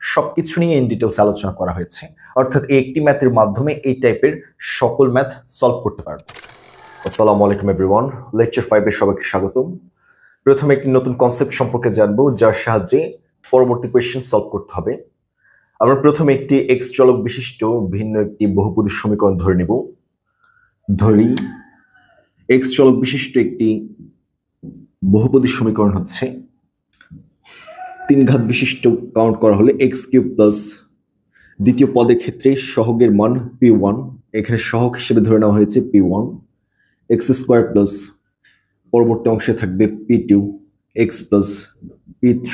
সবকিছু নিয়ে in details আলোচনা করা হয়েছে। অর্থাৎ এই একটি ম্যাথের মাধ্যমে এই টাইপের সকল ম্যাথ সলভ করতে পারবো। আসসালামু আলাইকুম এভরিওয়ান, লেকচার 5 এর সবাইকে স্বাগতম। প্রথমে একটি নতুন কনসেপ্ট সম্পর্কে জানবো, যার সাহায্যে পরবর্তী কোয়েশ্চেন সলভ করতে হবে। আমরা প্রথমে একটি এক্স চলক বিশিষ্ট ভিন্ন একটি বহুপদী সমীকরণ ধরে নেব। ধরি এক্স চলক বিশিষ্ট একটি বহুপদী সমীকরণ হচ্ছে 3 ঘাত বিশিষ্ট, কাউন্ট করা হলে এক্স কিউব প্লাস দ্বিতীয় পদের ক্ষেত্রে সহগের মান p1, এখানে সহগ হিসেবে ধরে নেওয়া হয়েছে p1, এক্স স্কোয়ার প্লাস পরবর্তী অংশে থাকবে p2 এক্স প্লাস p3।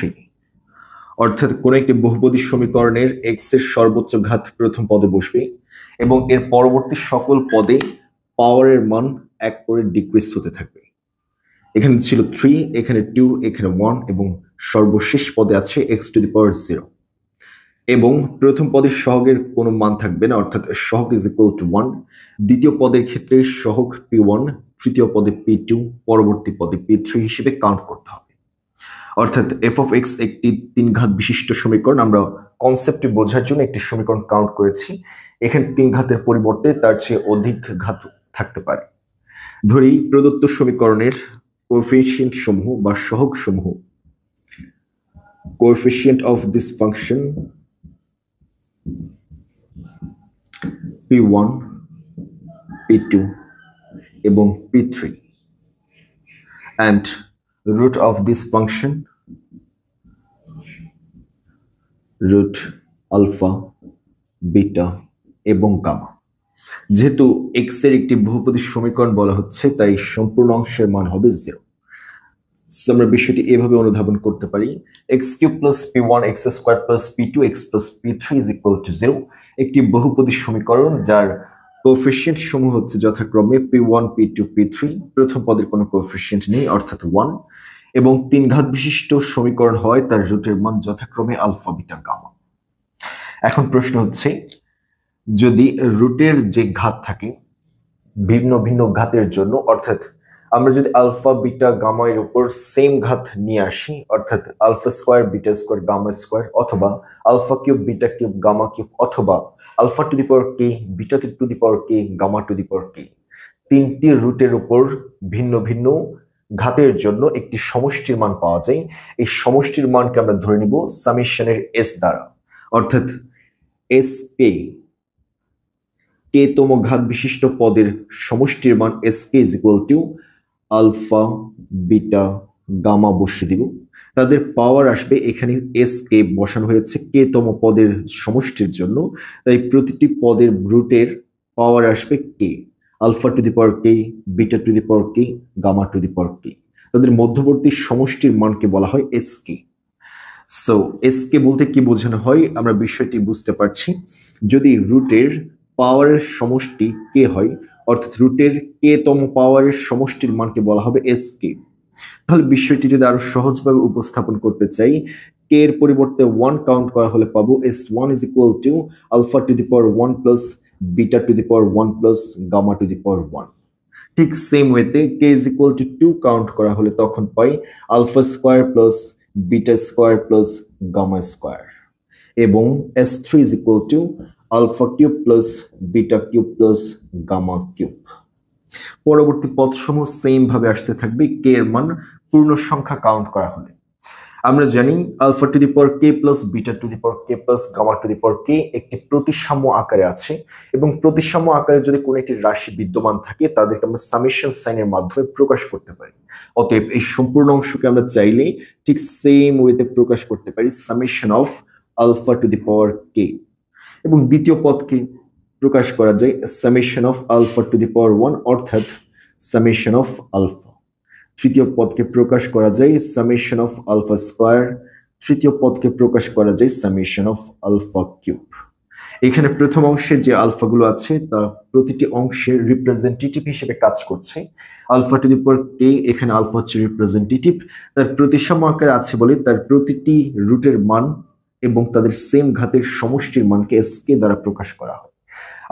অর্থাৎ কোন একটি বহুপদী সমীকরণের এক্স এর সর্বোচ্চ ঘাত প্রথম পদে বসবে এবং এর পরবর্তী সকল পদে পাওয়ারের মান 1 করে ডিক্রিজ হতে থাকবে। এখানে ছিল 3, এখানে 2, এখানে 1 এবং সর্বশেষ পদে আছে এক্স টু দি পাওয়ার 0 এবং প্রথম পদের সহগের কোনো মান থাকবে না, অর্থাৎ সহগ ইজ ইকুয়াল টু 1। দ্বিতীয় পদের ক্ষেত্রে সহগ p1, তৃতীয় পদে p2, পরবর্তী পদে p3 হিসেবে কাউন্ট করতে হবে। অর্থাৎ এফ অফ এক্স একটি 3 ঘাত বিশিষ্ট সমীকরণ। আমরা কনসেপ্টটি বোঝার জন্য একটি সমীকরণ কাউন্ট করেছি। এখানে 3 ঘাতের পরিবর্তে তার চেয়ে অধিক ঘাত থাকতে পারে। ধরি প্রদত্ত সমীকরণের কোএফিসিয়েন্ট সমূহ বা সহগ সমূহ, coefficient of this function p1, p2 এবং p3 and root of this function root alpha, beta এবং গামা। যেহেতু এক্স এর একটি বহুপদী সমীকরণ বলা হচ্ছে, তাই সম্পূর্ণ অংশের মান হবে 0। আমরা বিষয়টি এভাবে অনুধাবন করতে পারি, x cube plus p1 x square plus p2 x plus p3 is equal two 0 একটি বহুপদী সমীকরণ যার কোএফিসিয়েন্ট সমূহ হচ্ছে যথাক্রমে p1 p2 p3, প্রথম পদের কোনো কোএফিসিয়েন্ট নেই অর্থাৎ 1 এবং 3 ঘাত বিশিষ্ট সমীকরণ হয়, তার রুটের মান যথাক্রমে আলফা, বিটা, গামা। এখন প্রশ্ন হচ্ছে, যদি রুটের যে ঘাত থাকে ভিন্ন ভিন্ন ঘাতের জন্য, অর্থাৎ আমরা যদি আলফা, বিটা, গামা এর উপর সেম ঘাত নিয়ে আসি, অর্থাৎ alpha square, beta square, gamma square, অথবা alpha cube, beta cube, gamma cube, অথবা alpha to the power k, beta to the power k, gamma to the power k, 3টি রুটের উপর ভিন্ন ভিন্ন ঘাতের জন্য একটি সমষ্টির মান পাওয়া যায়। এই সমষ্টির মানকে আমরা ধরে নিব সামেশনের এস দ্বারা, অর্থাৎ এস কে, কে তম ঘাত বিশিষ্ট পদের সমষ্টির মান S K is equal to alpha, beta, gamma বসিয়ে দিব। তাদের পাওয়ার আসবে, এখানে এস কে বসানো হয়েছে কে তম পদের সমষ্টির জন্য, তাই প্রতিটি পদের রুটের পাওয়ার আসবে k, alpha to the power k, beta to the power k, gamma to the power k. তাদের মধ্যবর্তী সমষ্টির মানকে বলা হয় এস কে। সো এস কে বলতে কি বোঝানো হয় আমরা বিষয়টি বুঝতে পারছি। যদি রুটের পাওয়ারের সমষ্টি কে হয়, অর্থাৎ রুটের কে তম পাওয়ারের সমষ্টির মানকে বলা হবে এস কে। তাহলে বিষয়টি যদি আরো সহজভাবে উপস্থাপন করতে চাই, কে এর পরিবর্তে 1 কাউন্ট করা হলে পাবো s1 is equal to alpha to the power 1 plus beta to the power 1 plus gamma to the power 1। ঠিক সেম ওয়েতে k is equal to 2 count করা হলে তখন পাই alpha square plus beta square plus gamma square, এবং s3 is equal to alpha cube plus beta cube plus gamma cube. পরবর্তী পদসমূহ same ভাবে আসতে থাকবে কে এর মান পূর্ণ সংখ্যা কাউন্ট করা হলে। আমরা জানি alpha to the power k plus beta to the power k plus gamma to the power k একটি প্রতিসাম্য আকারে আছে, এবং প্রতিসাম্য আকারে যদি কোনো একটি রাশি বিদ্যমান থাকে তাদেরকে আমরা সামেশন সাইনের মাধ্যমে প্রকাশ করতে পারি। অতএব এই সম্পূর্ণ অংশকে আমরা চাইলে ঠিক সেম ওয়েতে প্রকাশ করতে পারি summation of alpha to the power k, এবং দ্বিতীয় পদকে প্রকাশ করা যায় summation of alpha to the power 1 অর্থাৎ সামেশন অফ আলফা। তৃতীয় পদকে প্রকাশ করা যায় সামেশন অফ আলফা স্কোয়ার, তৃতীয় পদকে প্রকাশ করা যায় সামেশন অফ আলফা কিউব। এখানে প্রথম অংশে যে আলফাগুলো আছে তা প্রতিটি অংশের রিপ্রেজেন্টেটিভ হিসেবে কাজ করছে। আলফা টু দি পাওয়ার কে, এখানে আলফা হচ্ছে রিপ্রেজেন্টেটিভ, তার প্রতিসাম্য আকারে আছে বলে তার প্রতিটি রুটের মান এবং তাদের সেম ঘাতের সমষ্টির মানকে এস কে দ্বারা প্রকাশ করা হয়।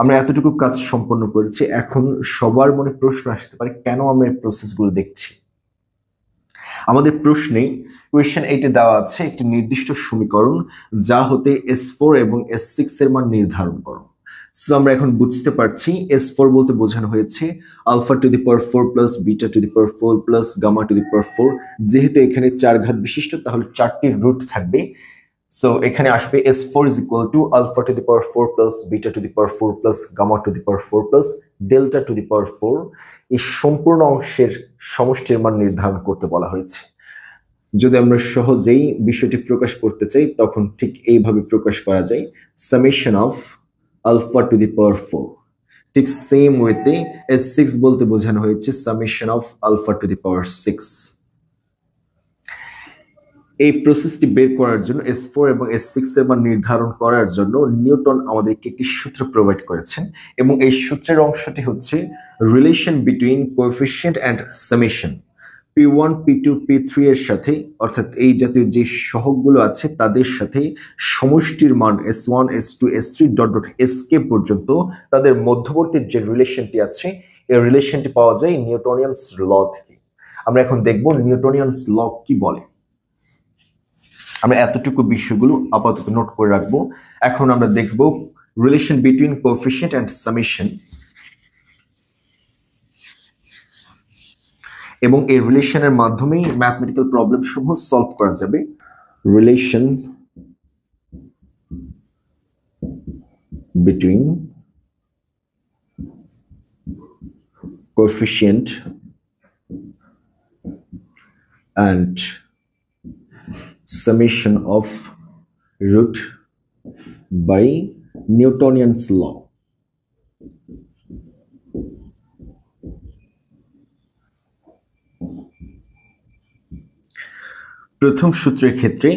আমরা এতটুকু কাজ সম্পন্ন করেছি। এখন সবার মনে প্রশ্ন আসতে পারে, কেন আমরা এই প্রসেসগুলো দেখছি? আমাদের প্রশ্নে কোয়েশ্চেন 8 দেওয়া আছে একটি নির্দিষ্ট সমীকরণ যা হতে S4 এবং S6 এর মান নির্ধারণ করো। সো আমরা এখন বুঝতে পারছি S4 বলতে বোঝানো হয়েছে alpha to the power 4 plus beta to the power 4 plus gamma to the power 4। যেহেতু এখানে 4 ঘাত বিশিষ্ট তাহলে 4টি রুট থাকবে। সো এখানে আসবে S4 is equal to alpha to the power 4 plus beta to the power 4 plus gamma to the power 4 plus delta to the power 4। এই সম্পূর্ণ অংশের সমষ্টির মান নির্ধারণ করতে বলা হয়েছে। যদি আমরা সহজেই বিষয়টি প্রকাশ করতে চাই তখন ঠিক এইভাবে প্রকাশ করা যায়, summation of alpha to the power 4। ঠিক সেম ওয়েতে S6 বলতে বোঝানো হয়েছে summation of alpha to the power 6। এই প্রসেসটি বের করার জন্য S4 এবং S6 এর মান নির্ধারণ করার জন্য নিউটন আমাদেরকে একটি সূত্র প্রোভাইড করেছেন এবং এই সূত্রের অংশটি হচ্ছে relation between coefficient and summation P1 P2 P3 এর সাথে, অর্থাৎ এই জাতীয় যে সহগগুলো আছে তাদের সাথে সমষ্টির মান S1 S2 S3 dot dot Sk পর্যন্ত তাদের মধ্যবর্তী যে রিলেশনটি আছে এই রিলেশনটি পাওয়া যায় নিউটনিয়ানস ল থেকে। আমরা এখন দেখব নিউটনিয়ানস ল কি বলে। আমরা এতটুকু বিষয়গুলো আপাতত নোট করে রাখবো। এখন আমরা দেখব relation between coefficient and summation এবং এই রিলেশনের মাধ্যমেই ম্যাথমেটিক্যাল প্রবলেম সমূহ সলভ করা যাবে। Relation between coefficient and summation of root by Newtonian's law। প্রথম সূত্রের ক্ষেত্রে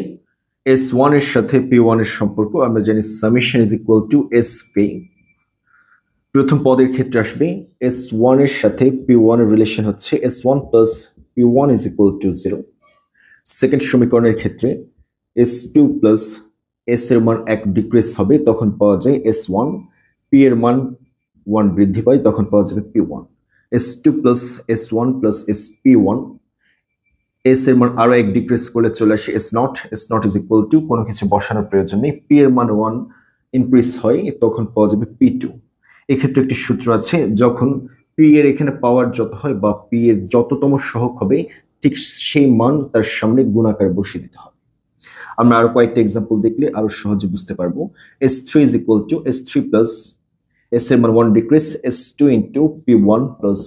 S1 এর সাথে P1 এর সম্পর্ক আমরা জানি summation is equal to Sk। প্রথম পদের ক্ষেত্রে আসবে S1 এর সাথে P1 এর রিলেশন হচ্ছে S1 plus P1 is equal to 0। Second সমীকরণের ক্ষেত্রে S2 প্লাস S এর মান 1 ডিক্রিজ হবে, তখন পাওয়া যায় S1, P এর মান 1 বৃদ্ধি পায়, তখন পাওয়া যাবে P1। S2 plus S1 plus SP1, S এর মান আরো 1 ডিক্রিজ করলে চলে আসে S0। S0 is equal to কোনো কিছু বসানোর প্রয়োজন নেই, P এর মান 1 ইনক্রিজ হয়, তখন পাওয়া যাবে P2। এক্ষেত্রে একটি সূত্র আছে, যখন P এর এখানে পাওয়ার যত হয় বা P এর যততম সহগ হবে ঠিক সেই মান তার সামনে গুণাকার বসিয়ে দিতে হবে। আমরা আরো কয়েকটা এক্সাম্পল দেখলে আরো সহজে বুঝতে পারবো। S3 is equal to S3 plus S এর মান 1 decrease S2 into P1 plus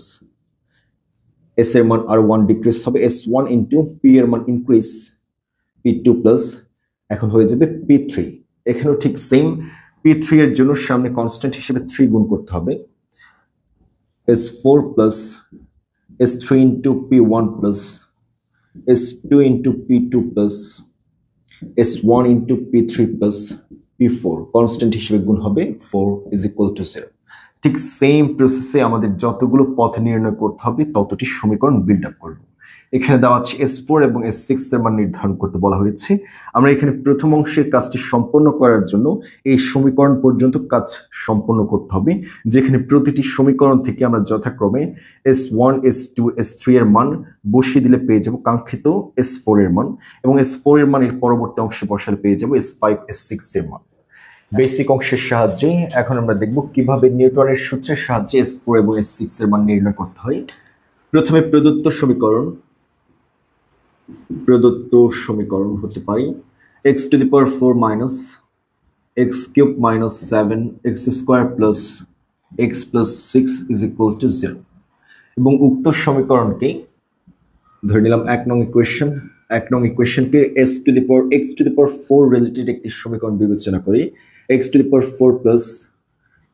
S এর মান আর 1 ডিক্রিজ হবে S1 into P এর মান ইনক্রিজ P2 plus এখন হয়ে যাবে P3। এখানেও ঠিক সেম, P3 এর জন্য সামনে কনস্ট্যান্ট হিসেবে 3 গুণ করতে হবে S4 plus S3 into P1 plus S2 into P2 plus S1 into P3 plus P4 constant হিসেবে গুণ হবে 4 is equal to 0। ঠিক সেম প্রসেসে আমাদের যতগুলো পথ নির্ণয় করতে হবে ততটি সমীকরণ বিল্ড আপ করব। এখানে দেওয়া আছে S4 এবং S6 এর মান নির্ধারণ করতে বলা হয়েছে। আমরা এখানে প্রথম অংশের কাজটি সম্পন্ন করার জন্য এই সমীকরণ পর্যন্ত কাজ সম্পন্ন করতে হবে, যেখানে প্রতিটি সমীকরণ থেকে আমরা যথাক্রমে S1 S2 S3 এর মান বসিয়ে দিলে পেয়ে যাব কাঙ্ক্ষিত S4 এর মান, এবং S4 এর মান এর পরবর্তী অংশে বসালে পেয়ে যাব S5 S6 এর মান। বেসিক অংশের সাহায্যে এখন আমরা দেখব কিভাবে নিউটনের সূত্রের সাহায্যে S4 এবং S6 এর মান নির্ণয় করতে হয়। প্রথমে প্রদত্ত সমীকরণ হতে পারে x to the power 4 minus x cube minus 7 x square plus x plus 6 is equal to 0। এবং উক্ত সমীকরণকে ধরে নিলাম 1 নং ইকুয়েশনকে x to the power 4 related একটি সমীকরণ বিবেচনা করি। x to the power 4 plus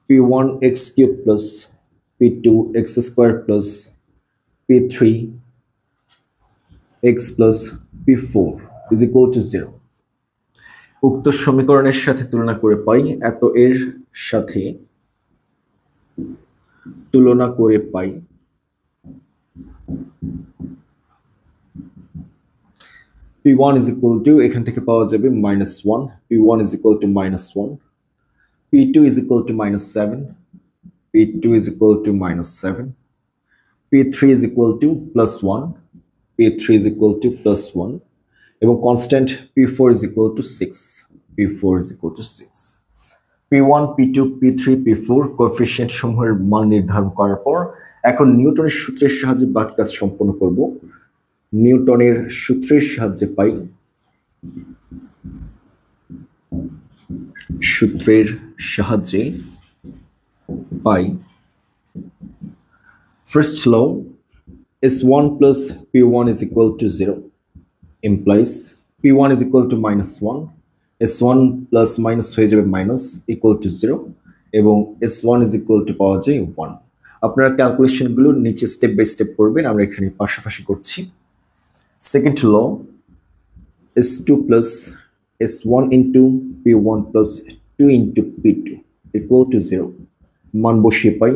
p1 x cube plus p2 x square plus p3 x plus p4 is equal to 0। উক্ত সমীকরণের সাথে তুলনা করে পাই এত এর সাথে তুলনা করে পাই p1 is equal to এখান থেকে পাওয়া যাবে -1, p1 is equal to -1, p2 is equal to -7, p2 is equal to -7, p3 is equal to +1, P3 is equal to +1 এবং constant P4 is equal to 6. P4 is equal to 6. P1, P2, P3, P4 coefficient সমূহের মান নির্ধারণ করার পর এখন নিউটনের সূত্রের সাহায্যে বাকি কাজ সম্পন্ন করব। নিউটনের সূত্রের সাহায্যে পাই first law is 1 plus P1 is equal to 0 implies P1 is equal to -1, S1 plus minus হয়ে যাবে minus equal to 0 এবং S1 is equal to পাওয়া যায় 1। আপনারা ক্যালকুলেশনগুলো নিচে স্টেপ বাই স্টেপ করবেন, আমরা এখানে পাশাপাশি করছি। Second law is 2 plus S1 into P1 plus 2 into P2 equal to 0 মান বসিয়ে পাই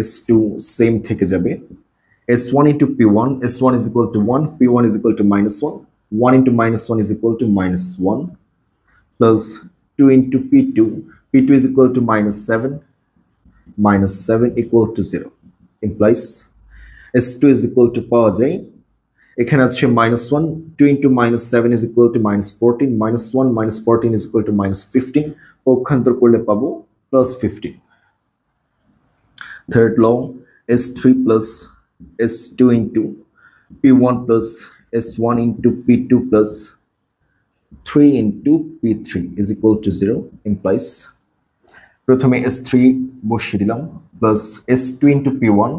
S2 সেম থেকে যাবে S1 into P1, S1 is equal to 1, P1 is equal to -1, 1 into -1 is equal to -1 plus 2 into P2, P2 is equal to -7 equal to 0 implies S2 is equal to পাওয়া যায় এখানে আছে -1, 2 into -7 is equal to -14, -1 -14 is equal to -15 পক্ষান্তর করলে পাবো +15। Third law is 3 plus S2 into P1 plus S1 into P2 plus 3 into P3 is equal to 0 implies প্রথমে S3 বসিয়ে দিলাম plus S2 into P1,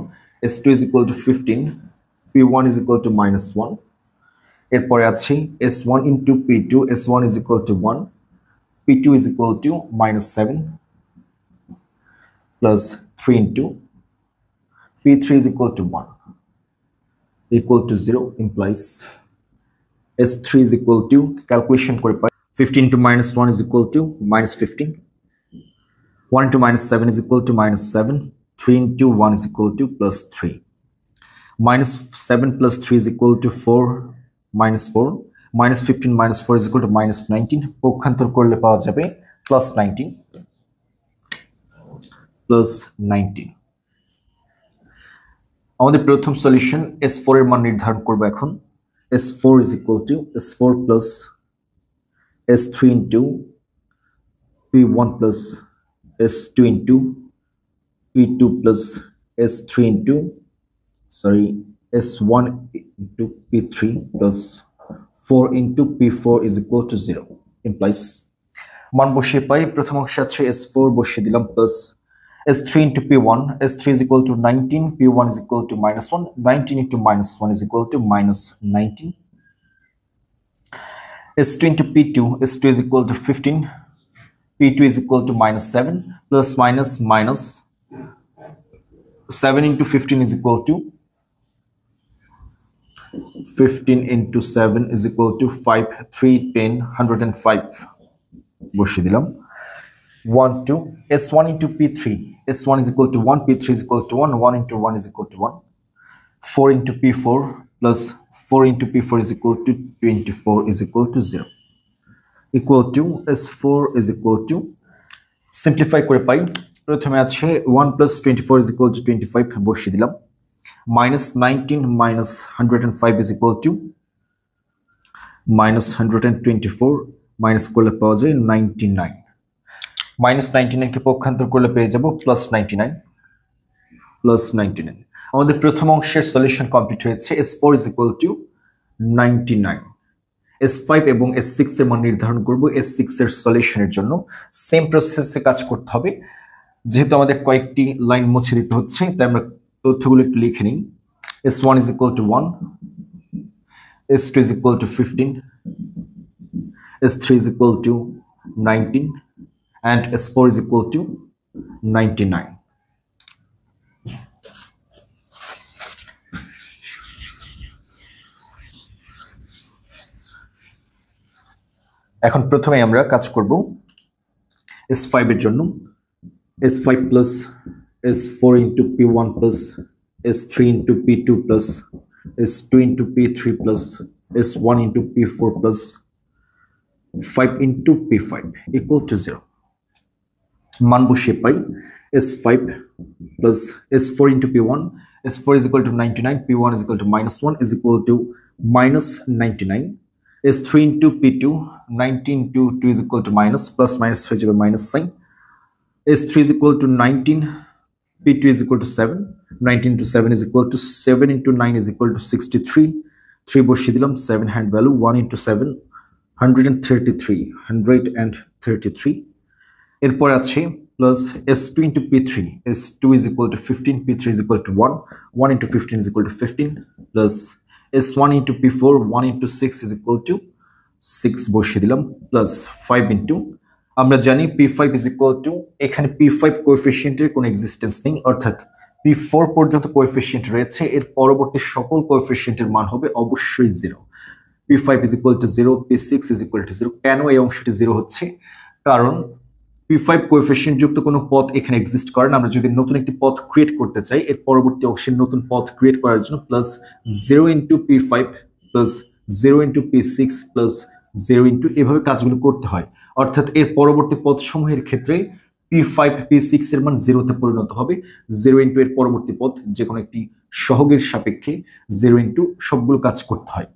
S2 is equal to 15, P1 is equal to -1 এরপরে আছে S1 into P2, S1 is equal to 1, P2 is equal to -7 plus 3 into P3 is equal to 1 equal to 0 implies S3 is equal to calculation করে পাই 15 into -1 is equal to -15, 1 into -7 is equal to -7, 3 into 1 is equal to +3, -7 plus 3 is equal to 4, -4, -15 -4 is equal to -19 পক্ষান্তর করলে পাওয়া যাবে +19 +19। আমাদের প্রথম solution S4 এর মান নির্ধারণ করব এখন S4 is equal to S4 plus S3 into P1 plus S2 into P2 plus S3 into S1 into P3 plus 4 into P4 is equal to 0 implies মান বসিয়ে পাই প্রথম অংশে আছে S4 বসিয়ে দিলাম plus S3 into P1, S3 is equal to 19, P1 is equal to -1, 19 into -1 is equal to -19, S2 into P2, S2 is equal to 15, P2 is equal to -7 plus minus 7 into 15 is equal to 15 into 7 is equal to 5, 3, 10, 105 বসিয়ে দিলাম 1 2 S1 into P3, S1 is equal to 1, P3 is equal to 1, 1 into 1 is equal to 1, 4 into P4 plus 4 into P4 is equal to 24 is equal to 0 equal to S4 is equal to simplify করে পাই প্রথমে আছে 1 plus 24 is equal to 25 বসিয়ে দিলাম -19 minus 105 is equal to -124 minus করলে পাওয়া যায় 99, -99 কে পক্ষান্তর করলে পেয়ে যাব +99 আমাদের প্রথম অংশের সলিউশন কমপ্লিট হয়েছে S4 is equal to 99। S5 এবং S6 এর মান নির্ধারণ করব S6 এর সলিউশনের জন্য সেম প্রসেসে কাজ করতে হবে যেহেতু আমাদের কয়েকটি লাইন মুছে দিতে হচ্ছে তাই আমরা তথ্যগুলো একটু লিখে নিই S1 is equal to 1, S2 is equal to 15, S3 is equal to 19 and S4 is equal to 99। এখন প্রথমে আমরা কাজ করব S5 এর জন্য S5 plus S4 into P1 plus S3 into P2 plus S2 into P3 plus S1 into P4 plus 5 into P5 equal to 0 মান বসিয়ে পাই S5 plus S4 into P1, S4 is equal to 99, P1 is equal to -1 is equal to -99. S3 into P2, 19 into 2 is equal to minus, plus minus হয়ে যাবে minus sign. S3 is equal to 19, P2 is equal to 7, 19 into 7 is equal to 7 into 9 is equal to 63. 3 বসিয়ে দিলাম, 7 hand value, 1 into 7, 133. এরপর আছে plus S2 into P3, S2 is equal to 15, P3 is equal to 1, 1 into 15 is equal to 15, plus S1 into P4, 1 into 6 is equal to 6 বসিয়ে দিলাম, plus 5 into, আমরা জানি P5 is equal to, এখানে P5 কোএফিসিয়েন্টের কোনো existence নেই, অর্থাৎ P4 পর্যন্ত coefficient রয়েছে, এর পরবর্তী সকল কোএফিসিয়েন্টের মান হবে অবশ্যই 0. P5 is equal to 0, P6 is equal to 0. কেন এই অংশটি 0 হচ্ছে? কারণ P5 কোএফিসিয়েন্ট যুক্ত কোনো পথ এখানে এক্সিস্ট করে না। আমরা যদি নতুন একটি পথ ক্রিয়েট করতে চাই, এর পরবর্তী অংশের নতুন পথ ক্রিয়েট করার জন্য plus 0 into P5 plus 0 into P6 plus 0 into, এভাবে কাজগুলো করতে হয়। অর্থাৎ এর পরবর্তী পদসমূহের ক্ষেত্রে P5 P6 এর মান 0-তে পরিণত হবে। 0 ইন্টু এর পরবর্তী পদ যে কোনো একটি সহগের সাপেক্ষে 0 ইন্টু সবগুলো কাজ করতে হয়।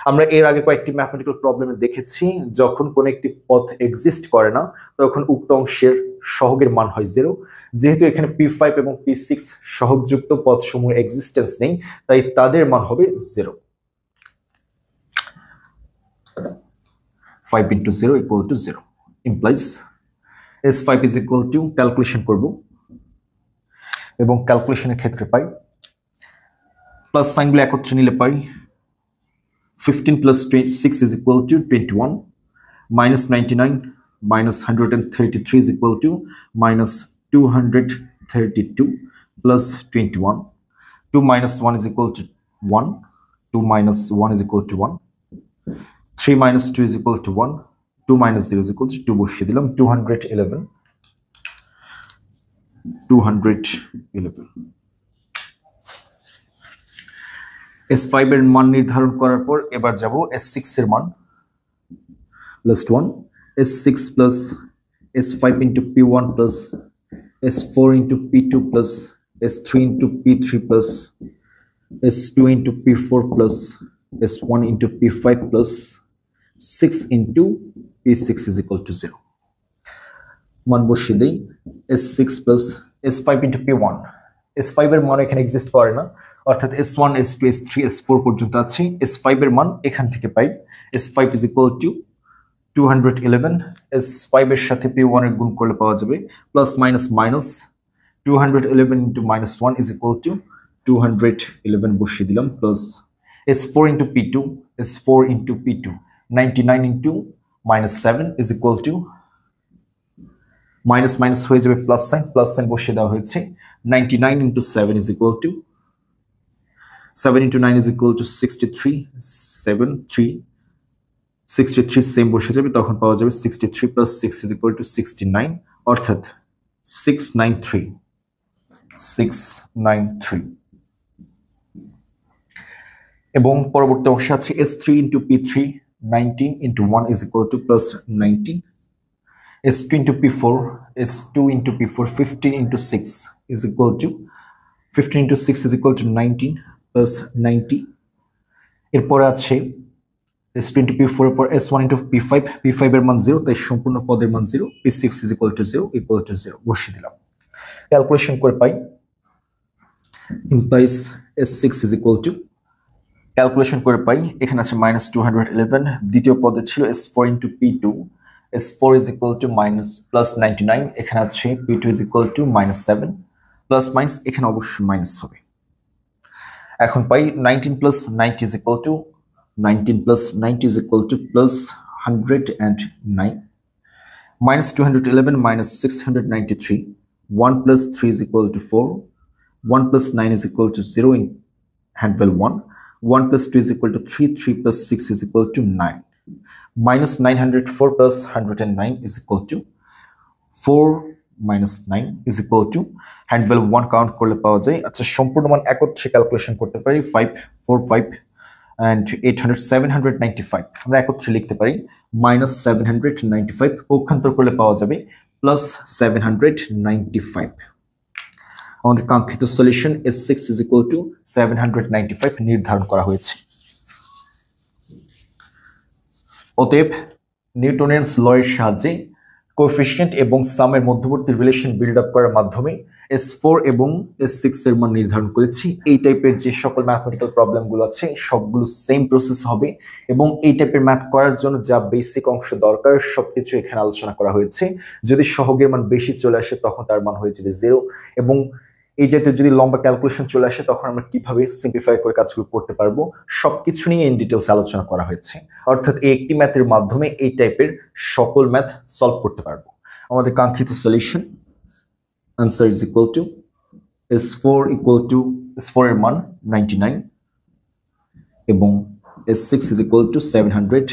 আমরা এর আগে কয়েকটি ম্যাথমেটিক্যাল প্রবলেমে দেখেছি, যখন কোনো একটি পথ এক্সিস্ট করে না তখন উক্ত অংশের সহগের মান হয় 0। যেহেতু এখানে P5 এবং P6 সহগযুক্ত পদসমূহের এক্সিস্টেন্স নেই, তাই তাদের মান হবে 0। 5 into 0 equal to 0 implies S5 is equal to, calculation করব এবং ক্যালকুলেশনের ক্ষেত্রে পাই প্লাস সাইনগুলো একত্রে নিলে পাই 15 plus 6 is equal to 21, minus 99 minus 133 is equal to minus 232 plus 21. 2 minus 1 is equal to 1, 2 minus 1 is equal to 1, 3 minus 2 is equal to 1, 2 minus 0 is equal to 2 বসিয়ে দিলাম, 211. S5 এর মান নির্ধারণ করার পর এবার যাব S6 এর মান। Last one, S6 plus S5 into P1 plus S4 into P2 plus S3 into P3 plus S2 into P4 plus S1 into P5 plus 6 into P6 is equal to 0. মান বসিয়ে দেই, S6 plus S5 into P1, S5 এর মান এখানে exist করে না, অর্থাৎ S1 S2 S3 S4 পর্যন্ত আছে। S5 এর মান এখান থেকে পাই, S5 is equal to 211, S5 এর সাথে P1 এর গুণ করলে পাওয়া যাবে plus minus minus 211 into -1 is equal to 211 বসিয়ে দিলাম, plus S4 into P2, S4 into P2, 99 into -7 is equal to, minus minus হয়ে যাবে প্লাস সাইন বসিয়ে দেওয়া হয়েছে, 99 into 7 is equal to, 7 into 9 is equal to 63, 63 same বসে যাবে, তখন পাওয়া যাবে 63 plus 6 is equal to 69, অর্থাৎ 693। এবং পরবর্তী অংশে আছে S3 into P3, 19 into 1 is equal to plus 19, S2 into P4, S2 into P4, 15 into 6 is equal to, 15 into 6 is equal to 19 plus 90। এরপরে আছে S2 into P4 এর পর S1 into P5, P5 এর মান 0, তাই সম্পূর্ণ পদের মান 0, P6 is equal to 0 বসিয়ে দিলাম। ক্যালকুলেশন করে পাই implies S6 is equal to, calculation করে পাই এখানে আছে -211, দ্বিতীয় পদে ছিল S4 into P2, S4 is equal to plus 99, এখানে আছে P2 is equal to -7, plus minus এখানে অবশ্যই মাইনাস হবে। এখন পাই 19 plus 90 is equal to, 19 plus 90 is equal to plus 109, minus 211 minus 693, 1 plus 3 is equal to 4, 1 plus 9 is equal to 0 in hand value 1, 1 plus 2 is equal to 3, 3 plus 6 is equal to 9, minus 904 plus 109 is equal to 4 minus 9 is equal to, hand value 1 count করলে পাওয়া যায়, আচ্ছা সম্পূর্ণ মান একত্রে calculation করতে পারি, 545 and 800, 795 আমরা একত্রে লিখতে পারি, -795 পক্ষান্তর করলে পাওয়া যাবে +795, আমাদের কাঙ্ক্ষিত solution S6 is equal to 795 নির্ধারণ করা হয়েছে। অতএব নিউটনিয়ানস ল এর সাহায্যে কোএফিসিয়েন্ট এবং সামের মধ্যবর্তী রিলেশন বিল্ড আপ করার মাধ্যমে S4 এবং S6 এর মান নির্ধারণ করেছি। এই টাইপের যে সকল ম্যাথমেটিক্যাল প্রবলেমগুলো আছে সবগুলো সেম প্রসেস হবে এবং এই টাইপের ম্যাথ করার জন্য যা বেসিক অংশ দরকার সবকিছু এখানে আলোচনা করা হয়েছে। যদি সহগের মান বেশি চলে আসে তখন তার মান হয়ে যাবে 0 এবং এই জাতীয় যদি লম্বা ক্যালকুলেশন চলে আসে তখন আমরা কিভাবে সিম্পলিফাই করে কাজগুলো করতে পারবো সবকিছু নিয়ে ইন ডিটেলস আলোচনা করা হয়েছে। অর্থাৎ এই একটি ম্যাথের মাধ্যমে এই টাইপের সকল ম্যাথ সলভ করতে পারবো। আমাদের কাঙ্ক্ষিত solution answer is equal two S4 এর মান 99 এবং S6 ইজ ইকুয়াল টু 790